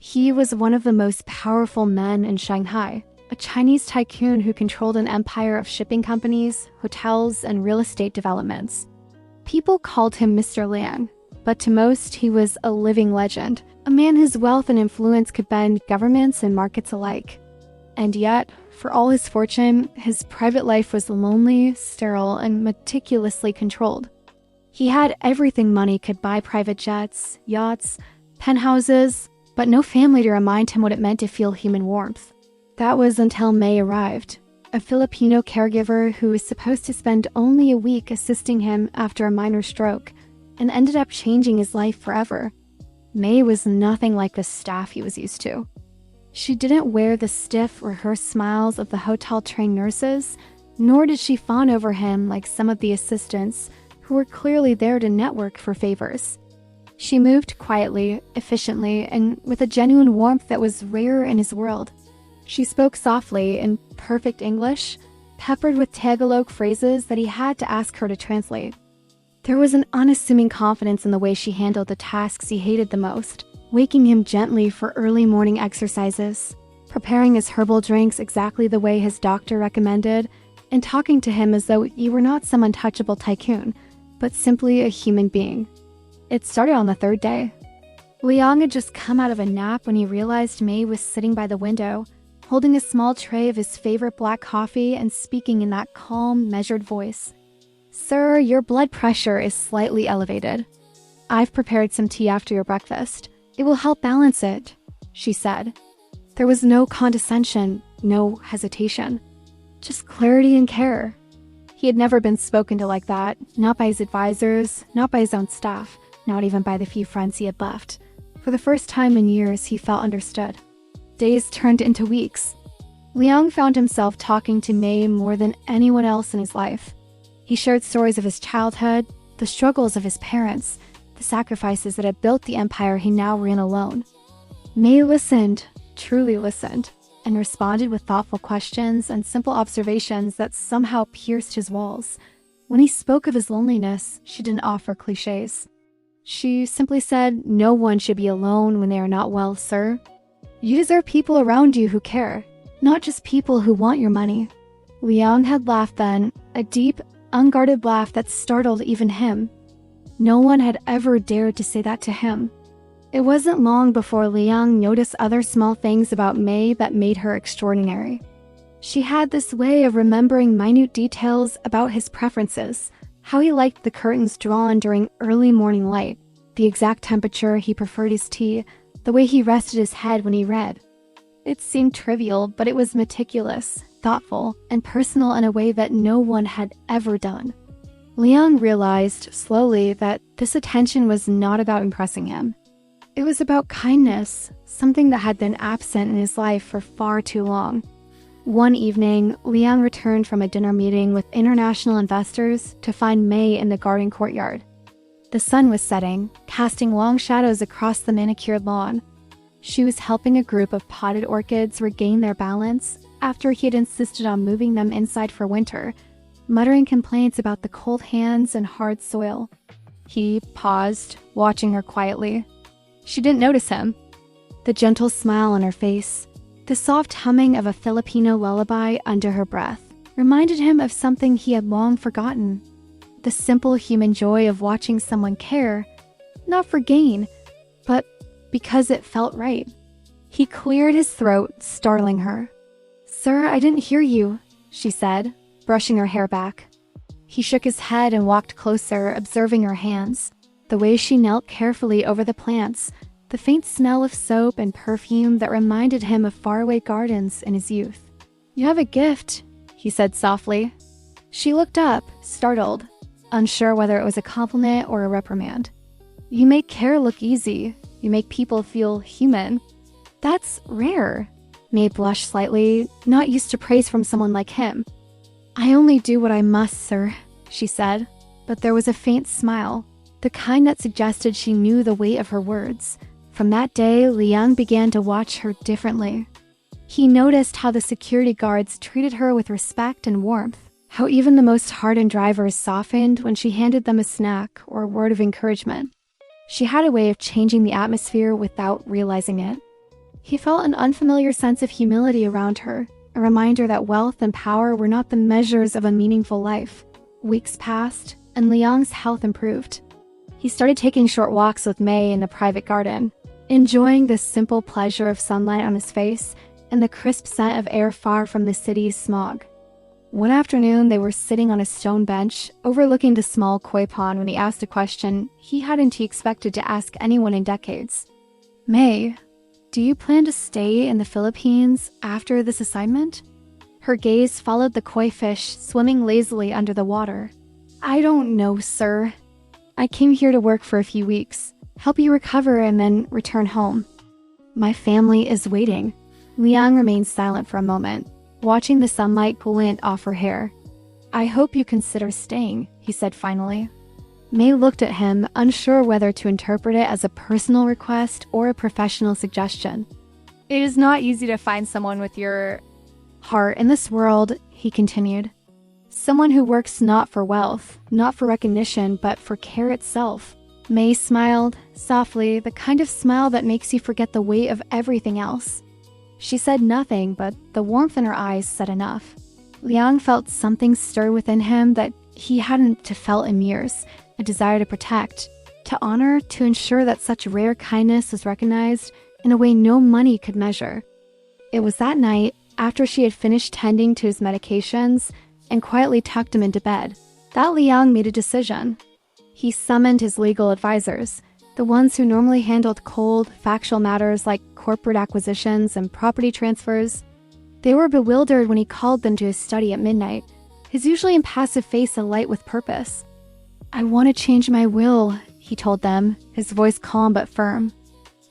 He was one of the most powerful men in Shanghai, a Chinese tycoon who controlled an empire of shipping companies, hotels, and real estate developments. People called him Mr. Liang, but to most, he was a living legend, a man whose wealth and influence could bend governments and markets alike. And yet, for all his fortune, his private life was lonely, sterile, and meticulously controlled. He had everything money could buy: private jets, yachts, penthouses, but no family to remind him what it meant to feel human warmth. That was until May arrived, a Filipino caregiver who was supposed to spend only a week assisting him after a minor stroke, and ended up changing his life forever. May was nothing like the staff he was used to. She didn't wear the stiff, rehearsed smiles of the hotel-trained nurses, nor did she fawn over him like some of the assistants who were clearly there to network for favors. She moved quietly, efficiently, and with a genuine warmth that was rare in his world. She spoke softly in perfect English, peppered with Tagalog phrases that he had to ask her to translate. There was an unassuming confidence in the way she handled the tasks he hated the most, waking him gently for early morning exercises, preparing his herbal drinks exactly the way his doctor recommended, and talking to him as though he were not some untouchable tycoon, but simply a human being. It started on the third day. Liang had just come out of a nap when he realized May was sitting by the window, holding a small tray of his favorite black coffee and speaking in that calm, measured voice. "Sir, your blood pressure is slightly elevated. I've prepared some tea after your breakfast. It will help balance it," she said. There was no condescension, no hesitation, just clarity and care. He had never been spoken to like that, not by his advisors, not by his own staff, not even by the few friends he had left. For the first time in years, he felt understood. Days turned into weeks. Liang found himself talking to May more than anyone else in his life. He shared stories of his childhood, the struggles of his parents, the sacrifices that had built the empire he now ran alone. May listened, truly listened, and responded with thoughtful questions and simple observations that somehow pierced his walls. When he spoke of his loneliness, she didn't offer cliches. She simply said, "No one should be alone when they are not well, sir. You deserve people around you who care, not just people who want your money." Liang had laughed then, a deep, unguarded laugh that startled even him. No one had ever dared to say that to him. It wasn't long before Liang noticed other small things about May that made her extraordinary. She had this way of remembering minute details about his preferences, how he liked the curtains drawn during early morning light, the exact temperature he preferred his tea, the way he rested his head when he read. It seemed trivial, but it was meticulous, thoughtful, and personal in a way that no one had ever done. Liang realized slowly that this attention was not about impressing him. It was about kindness, something that had been absent in his life for far too long. One evening, Liang returned from a dinner meeting with international investors to find May in the garden courtyard. The sun was setting, casting long shadows across the manicured lawn. She was helping a group of potted orchids regain their balance after he had insisted on moving them inside for winter, muttering complaints about the cold hands and hard soil. He paused, watching her quietly. She didn't notice him. The gentle smile on her face, the soft humming of a Filipino lullaby under her breath, reminded him of something he had long forgotten. The simple human joy of watching someone care, not for gain, but because it felt right. He cleared his throat, startling her. "Sir, I didn't hear you," she said, brushing her hair back. He shook his head and walked closer, observing her hands, the way she knelt carefully over the plants, the faint smell of soap and perfume that reminded him of faraway gardens in his youth. "You have a gift," he said softly. She looked up, startled, unsure whether it was a compliment or a reprimand. "You make care look easy. You make people feel human. That's rare." May blushed slightly, not used to praise from someone like him. "I only do what I must, sir," she said, but there was a faint smile, the kind that suggested she knew the weight of her words. From that day, Liang began to watch her differently. He noticed how the security guards treated her with respect and warmth, how even the most hardened drivers softened when she handed them a snack or a word of encouragement. She had a way of changing the atmosphere without realizing it. He felt an unfamiliar sense of humility around her, a reminder that wealth and power were not the measures of a meaningful life. Weeks passed, and Liang's health improved. He started taking short walks with Mei in the private garden, enjoying the simple pleasure of sunlight on his face and the crisp scent of air far from the city's smog. One afternoon, they were sitting on a stone bench overlooking the small koi pond when he asked a question he hadn't expected to ask anyone in decades. "Mei, do you plan to stay in the Philippines after this assignment?" Her gaze followed the koi fish swimming lazily under the water. "I don't know, sir. I came here to work for a few weeks, help you recover, and then return home. My family is waiting." Liang remained silent for a moment, watching the sunlight glint off her hair. "I hope you consider staying," he said finally. Mei looked at him, unsure whether to interpret it as a personal request or a professional suggestion. "It is not easy to find someone with your heart in this world," he continued. "Someone who works not for wealth, not for recognition, but for care itself." Mei smiled, softly, the kind of smile that makes you forget the weight of everything else. She said nothing, but the warmth in her eyes said enough. Liang felt something stir within him that he hadn't felt in years, a desire to protect, to honor, to ensure that such rare kindness was recognized in a way no money could measure. It was that night, after she had finished tending to his medications and quietly tucked him into bed, that Liang made a decision. He summoned his legal advisors, the ones who normally handled cold, factual matters like corporate acquisitions and property transfers. They were bewildered when he called them to his study at midnight, his usually impassive face alight with purpose. "I want to change my will," he told them, his voice calm but firm.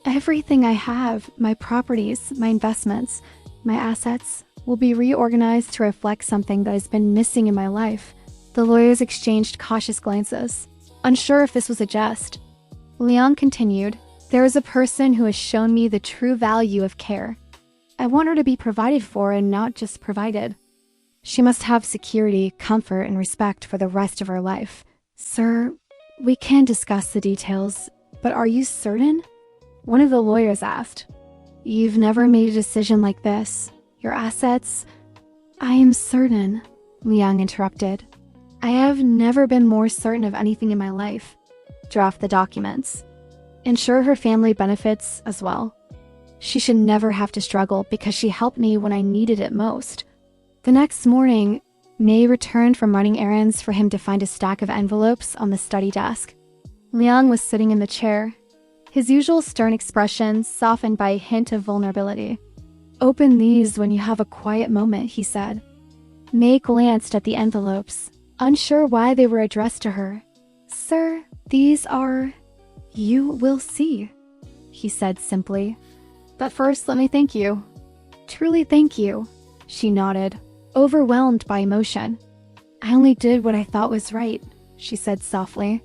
"Everything I have, my properties, my investments, my assets, will be reorganized to reflect something that has been missing in my life." The lawyers exchanged cautious glances, unsure if this was a jest. Liang continued, "There is a person who has shown me the true value of care. I want her to be provided for and not just provided. She must have security, comfort, and respect for the rest of her life." "Sir, we can discuss the details, but are you certain?" one of the lawyers asked. "You've never made a decision like this. Your assets—" "I am certain," Liang interrupted. "I have never been more certain of anything in my life. Draft the documents. Ensure her family benefits as well. She should never have to struggle because she helped me when I needed it most." The next morning, Mei returned from running errands for him to find a stack of envelopes on the study desk. Liang was sitting in the chair, his usual stern expression softened by a hint of vulnerability. "Open these when you have a quiet moment," he said. Mei glanced at the envelopes, unsure why they were addressed to her. "Sir, these are—" "You will see," he said simply. "But first, let me thank you." "Truly thank you," she nodded, overwhelmed by emotion. "I only did what I thought was right," she said softly.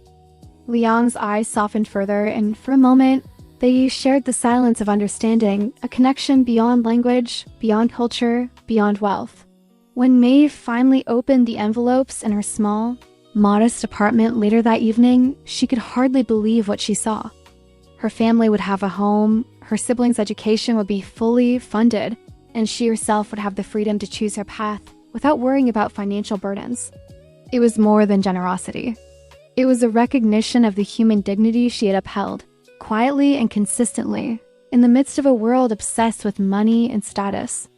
Liang's eyes softened further, and for a moment, they shared the silence of understanding, a connection beyond language, beyond culture, beyond wealth. When Mei finally opened the envelopes in her small, modest apartment later that evening, she could hardly believe what she saw. Her family would have a home, her siblings' education would be fully funded, and she herself would have the freedom to choose her path without worrying about financial burdens. It was more than generosity. It was a recognition of the human dignity she had upheld, quietly and consistently, in the midst of a world obsessed with money and status.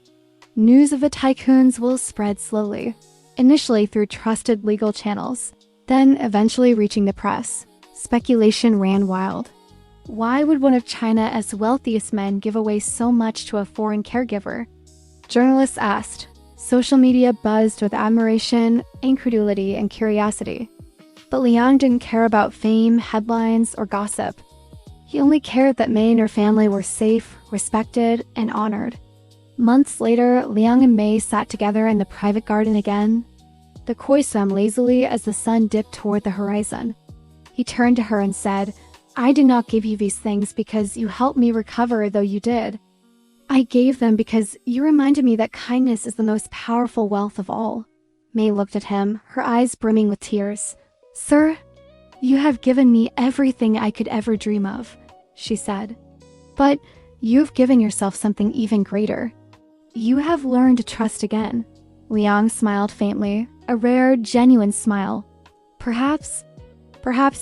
News of the Tycoons will spread slowly, initially through trusted legal channels, then eventually reaching the press. Speculation ran wild. Why would one of China's wealthiest men give away so much to a foreign caregiver? Journalists asked. Social media buzzed with admiration, incredulity, and curiosity. But Liang didn't care about fame, headlines, or gossip. He only cared that Mei and her family were safe, respected, and honored. Months later, Liang and Mei sat together in the private garden again. The koi swam lazily as the sun dipped toward the horizon. He turned to her and said, "I did not give you these things because you helped me recover, though you did. I gave them because you reminded me that kindness is the most powerful wealth of all." Mei looked at him, her eyes brimming with tears. "Sir, you have given me everything I could ever dream of," she said. "But You've given yourself something even greater. You have learned to trust again." Liang smiled faintly, a rare, genuine smile. Perhaps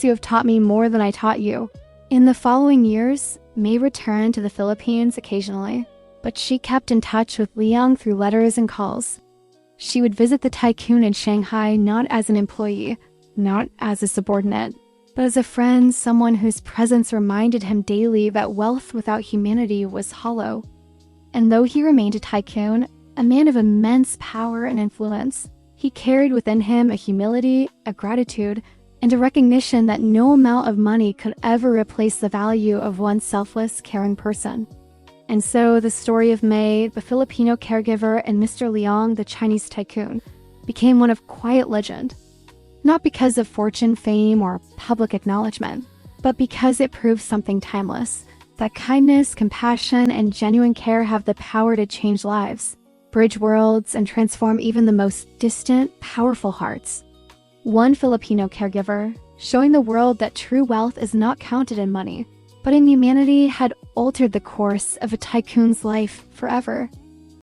you have taught me more than I taught you." In the following years, May returned to the Philippines occasionally, but she kept in touch with Liang through letters and calls. She would visit the Tycoon in Shanghai not as an employee, not as a subordinate, but as a friend, someone whose presence reminded him daily that wealth without humanity was hollow. And though he remained a tycoon, a man of immense power and influence, he carried within him a humility, a gratitude, and a recognition that no amount of money could ever replace the value of one selfless, caring person. And so the story of May, the Filipino caregiver, and Mr. Liang, the Chinese tycoon, became one of quiet legend. Not because of fortune, fame, or public acknowledgement, but because it proves something timeless, that kindness, compassion, and genuine care have the power to change lives, bridge worlds, and transform even the most distant, powerful hearts. One Filipino caregiver, showing the world that true wealth is not counted in money, but in humanity, had altered the course of a tycoon's life forever.